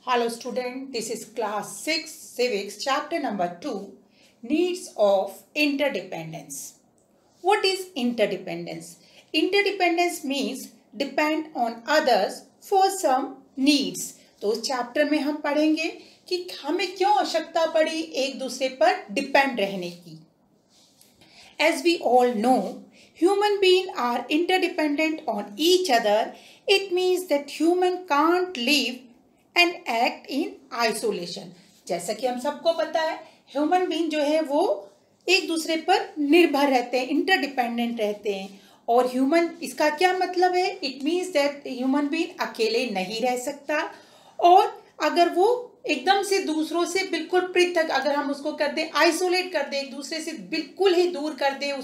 Hello student, this is class 6 civics chapter number 2 needs of interdependence. What is interdependence? Interdependence means depend on others for some needs. तो उस chapter में हम पढ़ेंगे कि हमें क्यों आवश्यकता पड़ी एक दूसरे पर डिपेंड रहने की. As we all know, human beings are interdependent on each other. It means that human can't live and act in isolation. जैसा कि हम सबको पता है ह्यूमन बीइंग जो है वो एक दूसरे पर निर्भर रहते हैं, इंटरडिपेंडेंट रहते हैं. और ह्यूमन इसका क्या मतलब है? It means that human being अकेले नहीं रह सकता, और अगर वो एकदम से दूसरों से बिल्कुल पृथक, अगर हम उसको कर दें, आइसोलेट कर दें, एक दूसरे से बिल्कुल ही दूर कर दें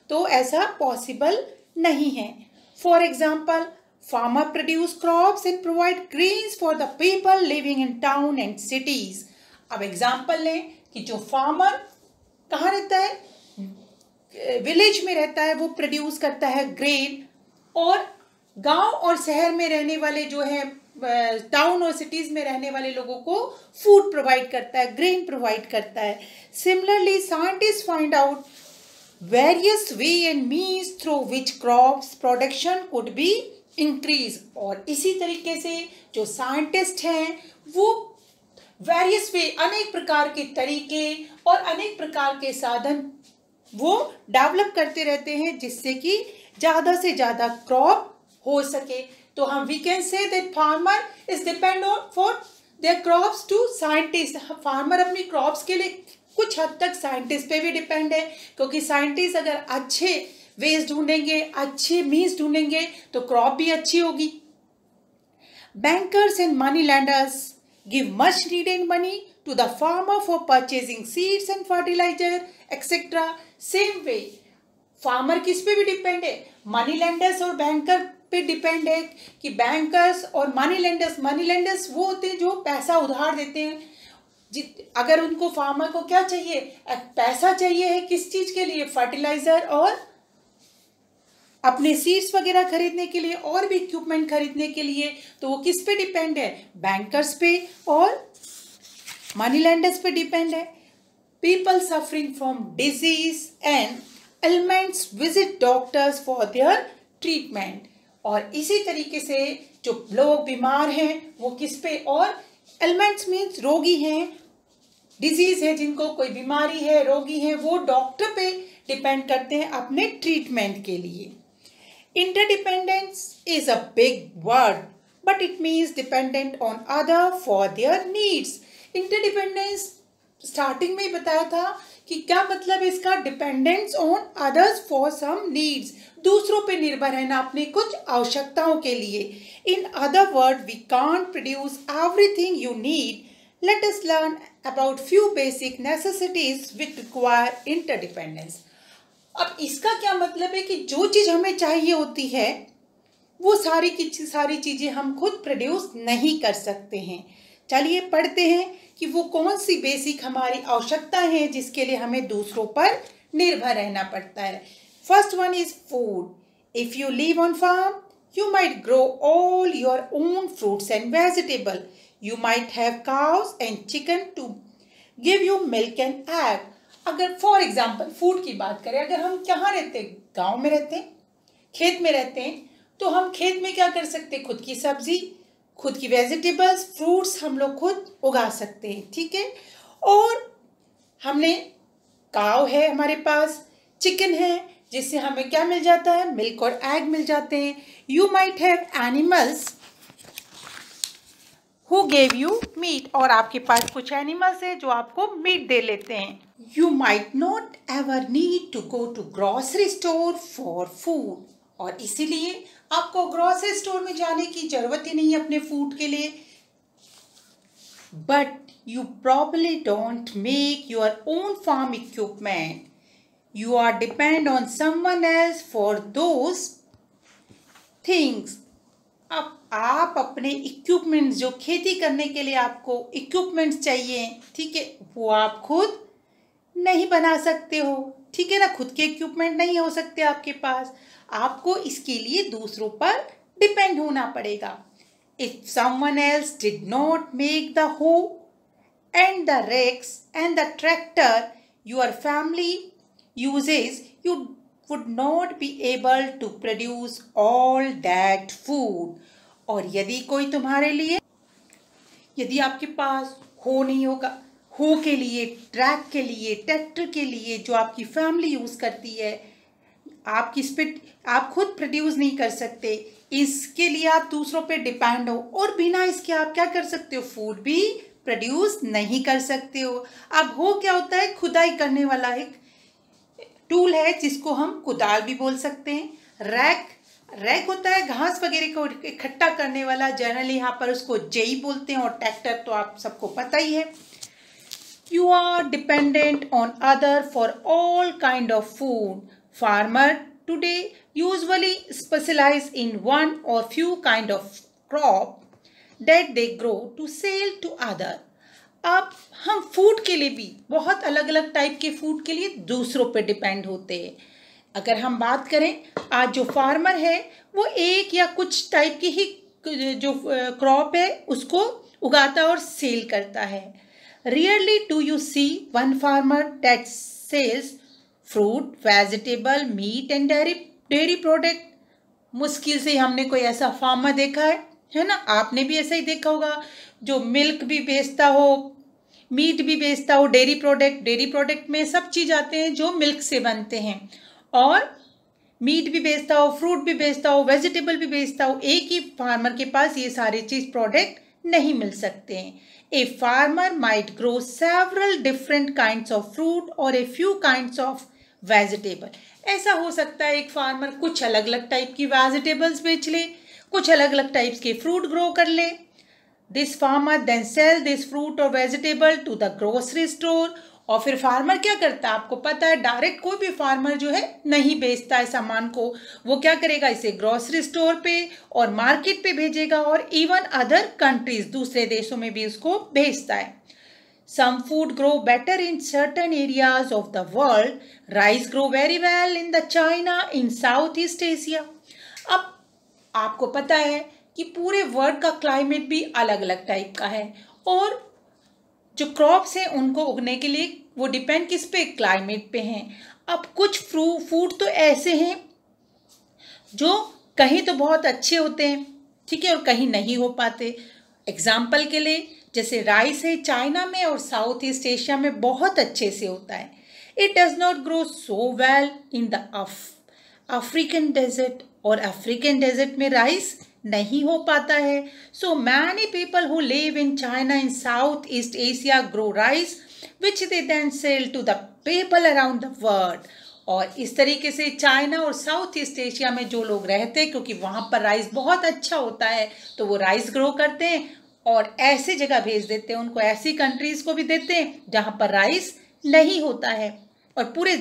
तो ऐसा पॉसिबल नहीं है. For example, farmer produce crops and provide grains for the people living in town and cities. अब एग्जाम्पल लें कि जो फार्मर कहाँ रहता है, विलेज में रहता है, वो प्रोड्यूस करता है ग्रेन, और गांव और शहर में रहने वाले जो है, टाउन और सिटीज में रहने वाले लोगों को फूड प्रोवाइड करता है, ग्रेन प्रोवाइड करता है. Similarly scientist find out various way and means through which crops production could be increase. और इसी तरीके से जो साइंटिस्ट हैं वो वेरियस वे, अनेक प्रकार के तरीके और अनेक प्रकार के साधन वो डेवलप करते रहते हैं जिससे कि ज़्यादा से ज़्यादा क्रॉप हो सके. तो हम we can say that farmer is depend on for their crops to scientist. Farmer अपनी क्रॉप्स के लिए कुछ हद तक साइंटिस्ट पे भी डिपेंड है, क्योंकि साइंटिस्ट अगर अच्छे वेज ढूंढेंगे, अच्छे मीन्स ढूंढेंगे तो क्रॉप भी अच्छी होगी. Bankers and money lenders give much needed money to the farmer for purchasing seeds and fertilizer etcetera. Same way farmer किस पे भी डिपेंड है? मनी लैंडर्स और बैंकर पे डिपेंड है कि बैंकर्स और मनी लैंडर्स वो होते हैं जो पैसा उधार देते हैं. अगर उनको फार्मर को क्या चाहिए, पैसा चाहिए है, किस चीज के लिए? फर्टिलाइजर और अपने सीड्स वगैरह खरीदने के लिए, और भी इक्विपमेंट खरीदने के लिए. तो वो किस पे डिपेंड है? बैंकर्स पे और मनी लैंडर्स पे डिपेंड है. People suffering from disease and elements visit doctors for their treatment. और इसी तरीके से जो लोग बीमार हैं वो किस पे, और एलिमेंट्स मीन्स रोगी हैं, डिजीज है, जिनको कोई बीमारी है, रोगी है, वो डॉक्टर पे डिपेंड करते हैं अपने ट्रीटमेंट के लिए. Interdependence is a big word, but it means dependent on other for their needs. Interdependence starting में ही बताया था कि क्या मतलब है इसका, dependence on others for some needs, दूसरों पे निर्भर रहना अपनी कुछ आवश्यकताओं के लिए. In other word, we can't produce everything you need. Let us learn about few basic necessities which require interdependence. अब इसका क्या मतलब है कि जो चीज़ हमें चाहिए होती है वो सारी की सारी चीज़ें हम खुद प्रोड्यूस नहीं कर सकते हैं. चलिए पढ़ते हैं कि वो कौन सी बेसिक हमारी आवश्यकता है जिसके लिए हमें दूसरों पर निर्भर रहना पड़ता है. First one is food. If you live on farm you might grow all your own fruits and vegetable. You might have cows and chicken to give you milk and egg. अगर फॉर एग्जाम्पल फूड की बात करें, अगर हम कहाँ रहते हैं, गांव में रहते हैं, खेत में रहते हैं, तो हम खेत में क्या कर सकते हैं, खुद की सब्जी, खुद की वेजिटेबल्स, फ्रूट्स हम लोग खुद उगा सकते हैं. ठीक है. और हमने काव है हमारे पास, चिकन है, जिससे हमें क्या मिल जाता है, मिल्क और एग मिल जाते हैं. You might have animals who gave you meat, और आपके पास कुछ एनिमल्स हैं जो आपको मीट दे लेते हैं. You might not ever need to go to grocery store for food, और इसीलिए आपको ग्रॉसरी स्टोर में जाने की जरूरत ही नहीं है अपने फूड के लिए. But you probably don't make your own farm equipment. You are depend on someone else for those things. अब आप अपने इक्विपमेंट्स, जो खेती करने के लिए आपको इक्विपमेंट्स चाहिए, ठीक है, वो आप खुद नहीं बना सकते हो. ठीक है ना, खुद के इक्विपमेंट नहीं हो सकते आपके पास, आपको इसके लिए दूसरों पर डिपेंड होना पड़ेगा. If someone else did not make the hoe and the rakes and the tractor your family uses, you would not be able to produce all that food. और यदि आपके पास हो नहीं होगा, हो के लिए, ट्रैक के लिए, ट्रैक्टर के लिए जो आपकी फैमिली यूज़ करती है, आप खुद प्रोड्यूस नहीं कर सकते, इसके लिए आप दूसरों पे डिपेंड हो, और बिना इसके आप क्या कर सकते हो, फूड भी प्रोड्यूस नहीं कर सकते हो। अब हो क्या होता है, खुदाई करने वाला एक टूल है जिसको हम कुदाल भी बोल सकते हैं। रैक होता है घास वगैरह को इकट्ठा करने वाला, जनरली यहाँ पर उसको जेई बोलते हैं, और ट्रैक्टर तो आप सबको पता ही है। You are dependent on other for all kind of food. Farmer today usually specialize in one or few kind of crop that they grow to sell to other. अब हम फूड के लिए भी बहुत अलग अलग टाइप के फूड के लिए दूसरों पे डिपेंड होते हैं। अगर हम बात करें, आज जो फार्मर है वो एक या कुछ टाइप की ही जो क्रॉप है उसको उगाता और सेल करता है। Rarely do you see one farmer that sells fruit, vegetable, meat and dairy product. मुश्किल से हमने कोई ऐसा फार्मर देखा है ना? आपने भी ऐसा ही देखा होगा जो मिल्क भी बेचता हो, मीट भी बेचता हो, डेयरी प्रोडक्ट में सब चीज़ आते हैं जो मिल्क से बनते हैं, और मीट भी बेचता हो, फ्रूट भी बेचता हो, वेजिटेबल भी बेचता हो। एक ही फार्मर के पास ये सारे चीज़ प्रोडक्ट नहीं मिल सकते हैं। A farmer might grow several different kinds of fruit or a few kinds of vegetable. ऐसा हो सकता है एक फार्मर कुछ अलग अलग टाइप की वेजिटेबल्स बेच ले, कुछ अलग अलग टाइप्स के फ्रूट ग्रो कर ले। This farmer then sell this fruit or vegetable to the grocery store. और फिर फार्मर क्या करता है, आपको पता है डायरेक्ट कोई भी फार्मर जो है नहीं बेचता है सामान को, वो क्या करेगा, इसे ग्रोसरी स्टोर पे और मार्केट पे भेजेगा, और इवन अदर कंट्रीज, दूसरे देशों में भी उसको भेजता है। Some food grow better in certain areas of the world. Rice grow very well in the China in Southeast Asia. अब आपको पता है कि पूरे वर्ल्ड का क्लाइमेट भी अलग अलग टाइप का है, और जो क्रॉप्स हैं उनको उगने के लिए वो डिपेंड किस पे, क्लाइमेट पे हैं। अब कुछ फूड तो ऐसे हैं जो कहीं तो बहुत अच्छे होते हैं, ठीक है, और कहीं नहीं हो पाते। एग्जाम्पल के लिए जैसे राइस है, चाइना में और साउथ ईस्ट एशिया में बहुत अच्छे से होता है। It does not grow so well in the African desert, और अफ्रीकन डेजर्ट में राइस नहीं हो पाता है। So many people who live in China in South East Asia grow rice which they then sell to the people around the world. और इस तरीके से चाइना और साउथ ईस्ट एशिया में जो लोग रहते हैं, क्योंकि वहाँ पर राइस बहुत अच्छा होता है, तो वो राइस ग्रो करते हैं और ऐसी जगह भेज देते हैं उनको, ऐसी कंट्रीज को भी देते हैं जहाँ पर राइस नहीं होता है। और पूरे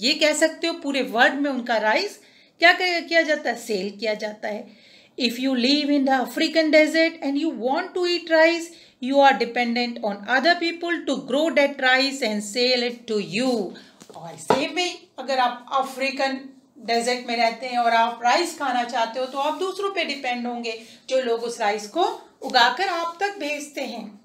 ये कह सकते हो पूरे वर्ल्ड में उनका राइस क्या किया जाता है, सेल किया जाता है। If you live in the African desert and you want to eat rice, you are dependent on other people to grow that rice and sell it to you. और सेम में अगर आप अफ्रीकन डेजर्ट में रहते हैं और आप rice खाना चाहते हो, तो आप दूसरों पे डिपेंड होंगे जो लोग उस राइस को उगाकर आप तक भेजते हैं।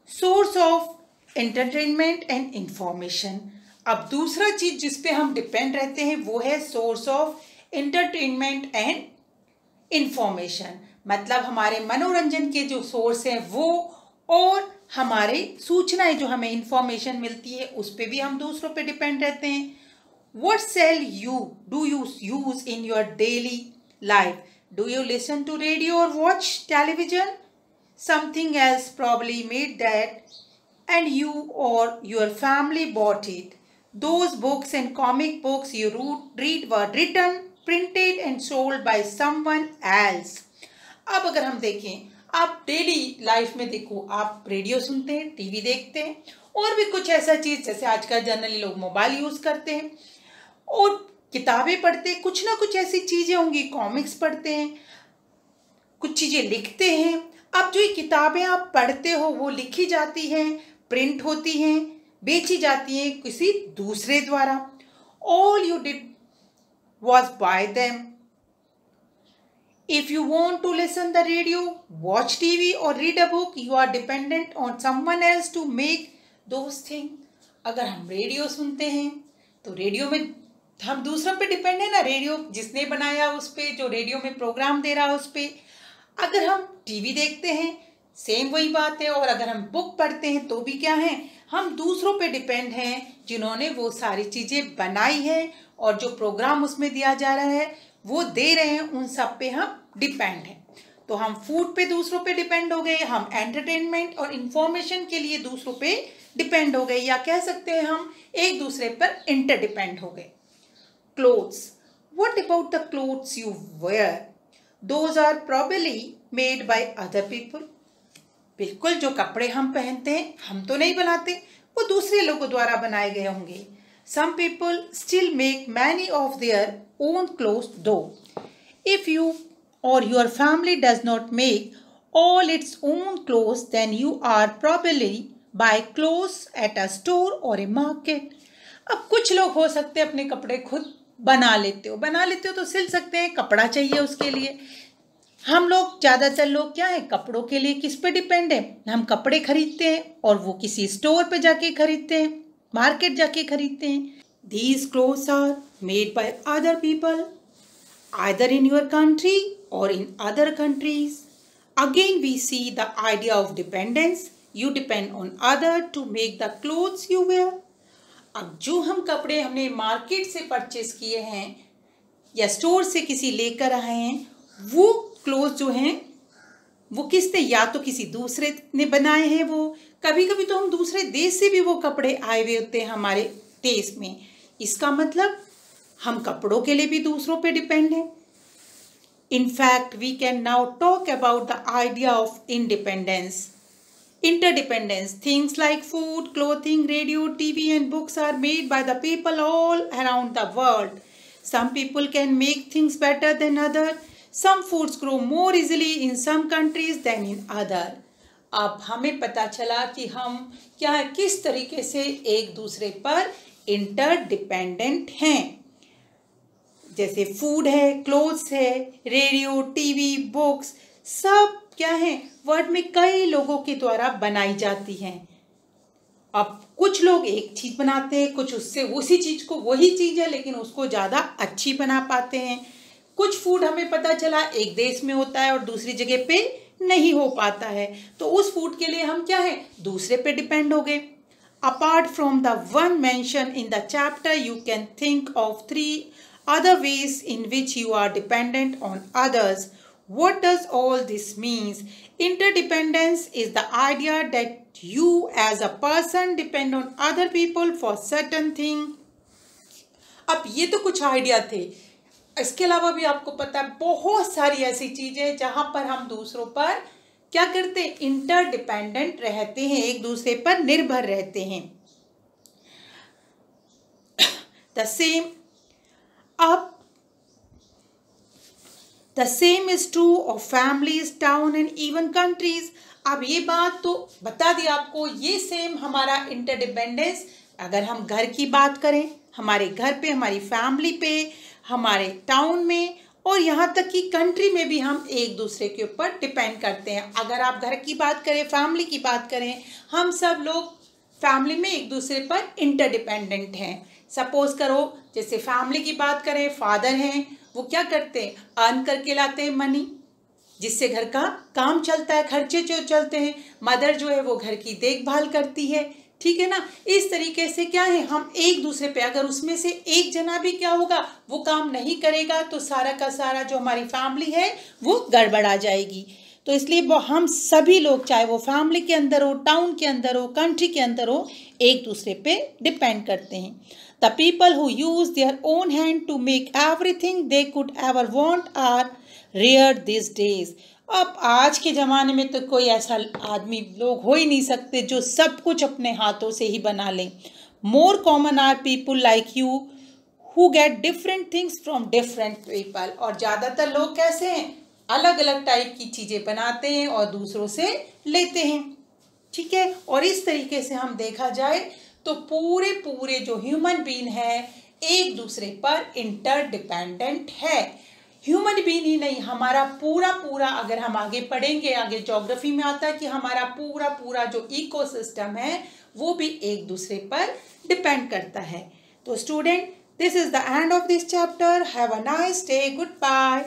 Source of entertainment and information. अब दूसरा चीज जिस पे हम डिपेंड रहते हैं वो है source of entertainment and information. मतलब हमारे मनोरंजन के जो सोर्स हैं वो, और हमारे सूचनाएं जो हमें इंफॉर्मेशन मिलती है उस पे भी हम दूसरों पे डिपेंड रहते हैं। What shall you do you use in your daily life? Do you listen to radio or watch television? Something else probably made that and you or your family bought it. Those books and comic books you read were written, printed and sold by someone else. अब अगर हम देखें, आप daily life में देखो, आप radio सुनते हैं, टीवी देखते हैं, और भी कुछ ऐसा चीज़ जैसे आजकल जनरली लोग मोबाइल यूज़ करते हैं और किताबें पढ़ते हैं, कुछ ना कुछ ऐसी चीज़ें होंगी, कॉमिक्स पढ़ते हैं, कुछ चीज़ें लिखते हैं। अब जो ये किताबें आप पढ़ते हो वो लिखी जाती हैं, प्रिंट होती हैं, बेची जाती हैं किसी दूसरे द्वारा। All you did was buy them If you want to listen the radio, watch TV or read a book, you are dependent on someone else to make those things. अगर हम रेडियो सुनते हैं तो रेडियो में हम दूसरों पे depend है ना, रेडियो जिसने बनाया उस पे, जो रेडियो में प्रोग्राम दे रहा है उस पे। अगर हम टीवी देखते हैं सेम वही बात है, और अगर हम बुक पढ़ते हैं तो भी क्या है, हम दूसरों पे डिपेंड हैं जिन्होंने वो सारी चीज़ें बनाई है, और जो प्रोग्राम उसमें दिया जा रहा है वो दे रहे हैं, उन सब पे हम डिपेंड हैं। तो हम फूड पे दूसरों पे डिपेंड हो गए, हम एंटरटेनमेंट और इंफॉर्मेशन के लिए दूसरों पे डिपेंड हो गए, या कह सकते हैं हम एक दूसरे पर इंटरडिपेंड हो गए। Clothes, what about the clothes you wear? Those are probably made by other people. बिल्कुल, जो कपड़े हम पहनते हैं हम तो नहीं बनाते, वो दूसरे लोगों द्वारा बनाए गए होंगे। Some people still make many of their own clothes though. If you or your family does not make all its own clothes, then you are probably buy clothes at a store or a market. अब कुछ लोग हो सकते हैं अपने कपड़े खुद बना लेते हो तो सिल सकते हैं, कपड़ा चाहिए उसके लिए। हम लोग ज़्यादातर लोग क्या है, कपड़ों के लिए किस पे डिपेंड है, हम कपड़े खरीदते हैं और वो किसी स्टोर पे जाके खरीदते हैं, मार्केट जाके खरीदते हैं। These clothes are made by other people, either in your country or in other countries. Again, we see the idea of dependence. You depend on other to make the clothes you wear. अब जो हम कपड़े हमने market से purchase किए हैं या store से किसी लेकर आए हैं, वो क्लोथ जो हैं वो किसने, या तो किसी दूसरे ने बनाए हैं, वो कभी कभी तो हम दूसरे देश से भी वो कपड़े आए हुए होते हैं हमारे देश में। इसका मतलब हम कपड़ों के लिए भी दूसरों पे डिपेंड हैं। In fact, we can now talk about the idea of independence. Interdependence. Things like food, clothing, radio, TV and books are made by the people all around the world. Some people can make things better than others. Some foods grow more easily in some countries than in others. अब हमें पता चला कि हम क्या है, किस तरीके से एक दूसरे पर इंटरडिपेंडेंट हैं। जैसे फूड है, क्लोथ्स है, रेडियो, टीवी, बुक्स, सब क्या है, वर्ल्ड में कई लोगों के द्वारा बनाई जाती हैं। अब कुछ लोग एक चीज़ बनाते हैं, कुछ उससे उसी चीज़ को, वही चीज़ है लेकिन उसको ज़्यादा अच्छी बना पाते हैं। कुछ फूड हमें पता चला एक देश में होता है और दूसरी जगह पे नहीं हो पाता है, तो उस फूड के लिए हम क्या है, दूसरे पे डिपेंड हो गए। Apart from the one mention in the chapter, you can think of 3 other ways in which you are dependent on others. What does all this mean? Interdependence is the idea that you as a person depend on other people for certain thing. अब ये तो कुछ idea थे, इसके अलावा भी आपको पता है बहुत सारी ऐसी चीजें जहां पर हम दूसरों पर क्या करते हैं, इंटरडिपेंडेंट रहते हैं, एक दूसरे पर निर्भर रहते हैं। The same is true of families, town and even countries. अब ये बात तो बता दी आपको, ये सेम हमारा इंटरडिपेंडेंस, अगर हम घर की बात करें, हमारे घर पे, हमारी फैमिली पे, हमारे टाउन में और यहाँ तक कि कंट्री में भी हम एक दूसरे के ऊपर डिपेंड करते हैं। अगर आप घर की बात करें, फैमिली की बात करें, हम सब लोग फैमिली में एक दूसरे पर इंटरडिपेंडेंट हैं। सपोज करो जैसे फैमिली की बात करें, फादर हैं, वो क्या करते हैं, अर्न करके लाते हैं मनी, जिससे घर का काम चलता है, खर्चे जो चलते हैं। मदर जो है वो घर की देखभाल करती है, ठीक है ना। इस तरीके से क्या है, हम एक दूसरे पे, अगर उसमें से एक जना भी क्या होगा, वो काम नहीं करेगा तो सारा का सारा जो हमारी फैमिली है वो गड़बड़ा जाएगी। तो इसलिए वो हम सभी लोग, चाहे वो फैमिली के अंदर हो, टाउन के अंदर हो, कंट्री के अंदर हो, एक दूसरे पे डिपेंड करते हैं। The people who use their own hand to make everything they could ever want are rare these days. अब आज के ज़माने में तो कोई ऐसा आदमी लोग हो ही नहीं सकते जो सब कुछ अपने हाथों से ही बना लें। More common are people like you who get different things from different people. और ज़्यादातर लोग कैसे हैं, अलग अलग टाइप की चीज़ें बनाते हैं और दूसरों से लेते हैं, ठीक है। और इस तरीके से हम देखा जाए तो पूरे जो ह्यूमन बीइंग है एक दूसरे पर इंटरडिपेंडेंट है। ह्यूमन बीइंग ही नहीं, हमारा पूरा पूरा, अगर हम आगे पढ़ेंगे, आगे ज्योग्राफी में आता है कि हमारा पूरा पूरा जो इकोसिस्टम है वो भी एक दूसरे पर डिपेंड करता है। तो student, this is the end of this chapter. Have a nice day. Good bye.